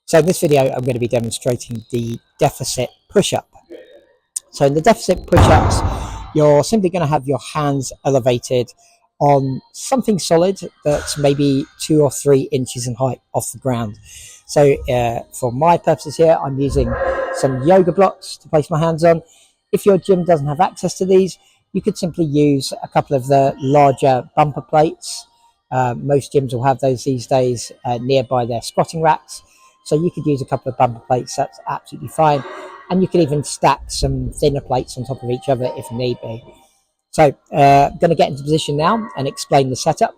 So in this video, I'm going to be demonstrating the deficit push-up. So in the deficit push-ups, you're simply going to have your hands elevated on something solid that's maybe 2 or 3 inches in height off the ground. So for my purposes here, I'm using some yoga blocks to place my hands on. If your gym doesn't have access to these, you could simply use a couple of the larger bumper plates. Most gyms will have those these days nearby their squatting racks. So you could use a couple of bumper plates, that's absolutely fine. And you could even stack some thinner plates on top of each other if need be. So I'm going to get into position now and explain the setup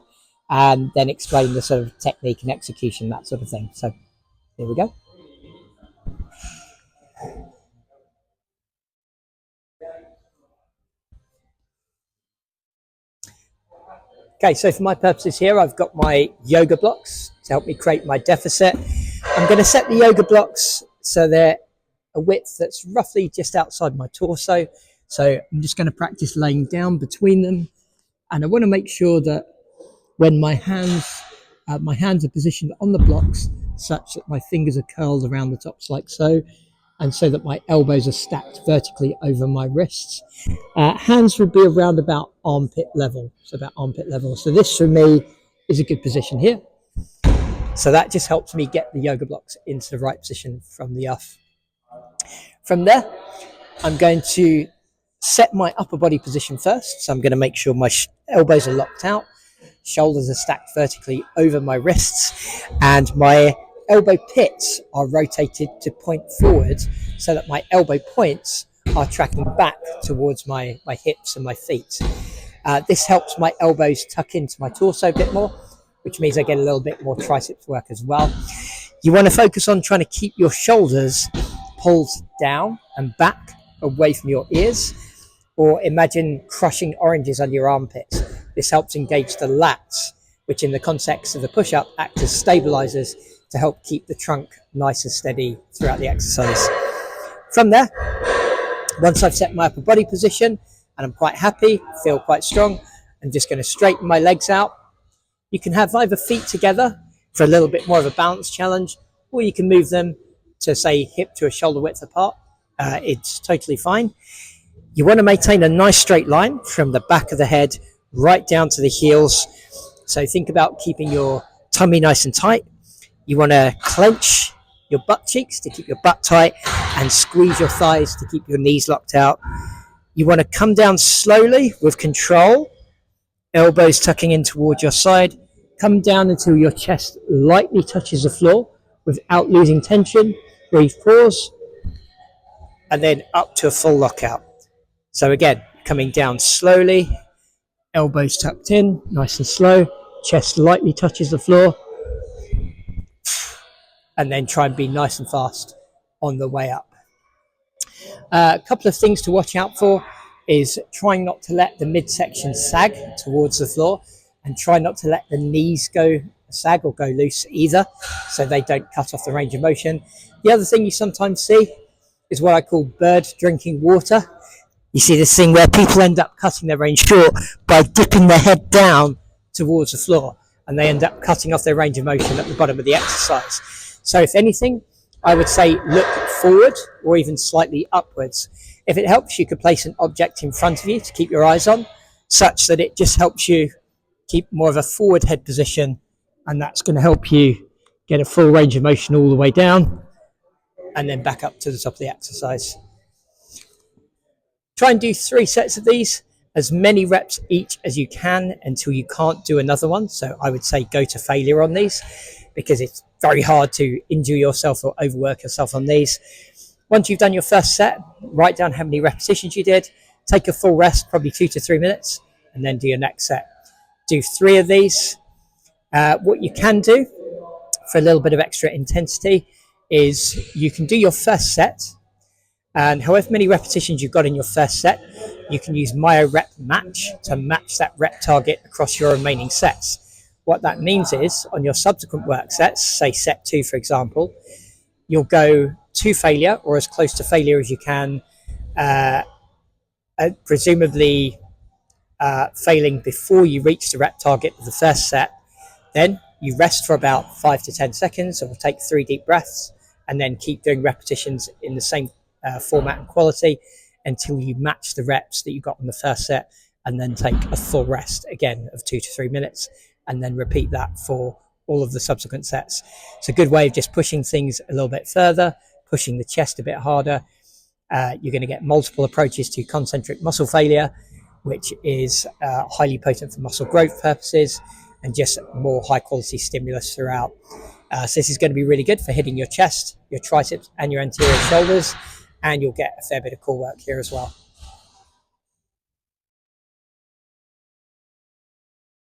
and then explain the sort of technique and execution, that sort of thing. So here we go. Okay, so for my purposes here, I've got my yoga blocks to help me create my deficit. I'm going to set the yoga blocks so they're a width that's roughly just outside my torso. So I'm just going to practice laying down between them. And I want to make sure that when my hands are positioned on the blocks such that my fingers are curled around the tops like so, and so that my elbows are stacked vertically over my wrists. Hands will be around about armpit level, So this for me is a good position here. So that just helps me get the yoga blocks into the right position from the off. From there, I'm going to set my upper body position first. So I'm going to make sure my elbows are locked out, shoulders are stacked vertically over my wrists, and my elbow pits are rotated to point forward so that my elbow points are tracking back towards my hips and my feet. This helps my elbows tuck into my torso a bit more, which means I get a little bit more triceps work as well. You want to focus on trying to keep your shoulders pulled down and back away from your ears, or imagine crushing oranges under your armpits. This helps engage the lats, which in the context of the push-up act as stabilizers to help keep the trunk nice and steady throughout the exercise. From there, once I've set my upper body position and I'm quite happy, feel quite strong, I'm just going to straighten my legs out. You can have either feet together for a little bit more of a balance challenge, or you can move them to say hip to a shoulder width apart. It's totally fine. You want to maintain a nice straight line from the back of the head right down to the heels. So think about keeping your tummy nice and tight. You want to clench your butt cheeks to keep your butt tight and squeeze your thighs to keep your knees locked out. You want to come down slowly with control, elbows tucking in towards your side. Come down until your chest lightly touches the floor without losing tension. Breathe, pause, and then up to a full lockout. So again, coming down slowly, elbows tucked in, nice and slow, chest lightly touches the floor, and then try and be nice and fast on the way up. A couple of things to watch out for is trying not to let the midsection sag towards the floor, and try not to let the knees go sag or go loose either, so they don't cut off the range of motion. The other thing you sometimes see is what I call bird drinking water. You see this thing where people end up cutting their range short by dipping their head down towards the floor, and they end up cutting off their range of motion at the bottom of the exercise. So if anything, I would say look forward or even slightly upwards. If it helps, you could place an object in front of you to keep your eyes on, such that it just helps you keep more of a forward head position, and that's going to help you get a full range of motion all the way down and then back up to the top of the exercise. Try and do 3 sets of these, as many reps each as you can until you can't do another one. So I would say go to failure on these, because it's very hard to injure yourself or overwork yourself on these. Once you've done your first set, write down how many repetitions you did, take a full rest, probably 2 to 3 minutes, and then do your next set. Do 3 of these. What you can do for a little bit of extra intensity is you can do your first set, and however many repetitions you've got in your first set, you can use Myo Rep Match to match that rep target across your remaining sets. What that means is on your subsequent work sets, say set 2 for example, you'll go to failure or as close to failure as you can, presumably failing before you reach the rep target of the first set. Then you rest for about 5 to 10 seconds, or take 3 deep breaths, and then keep doing repetitions in the same format and quality until you match the reps that you got on the first set, and then take a full rest again of 2 to 3 minutes, and then repeat that for all of the subsequent sets. It's a good way of just pushing things a little bit further, pushing the chest a bit harder. You're going to get multiple approaches to concentric muscle failure, which is highly potent for muscle growth purposes, and just more high quality stimulus throughout. So this is going to be really good for hitting your chest, your triceps and your anterior shoulders, and you'll get a fair bit of core work here as well.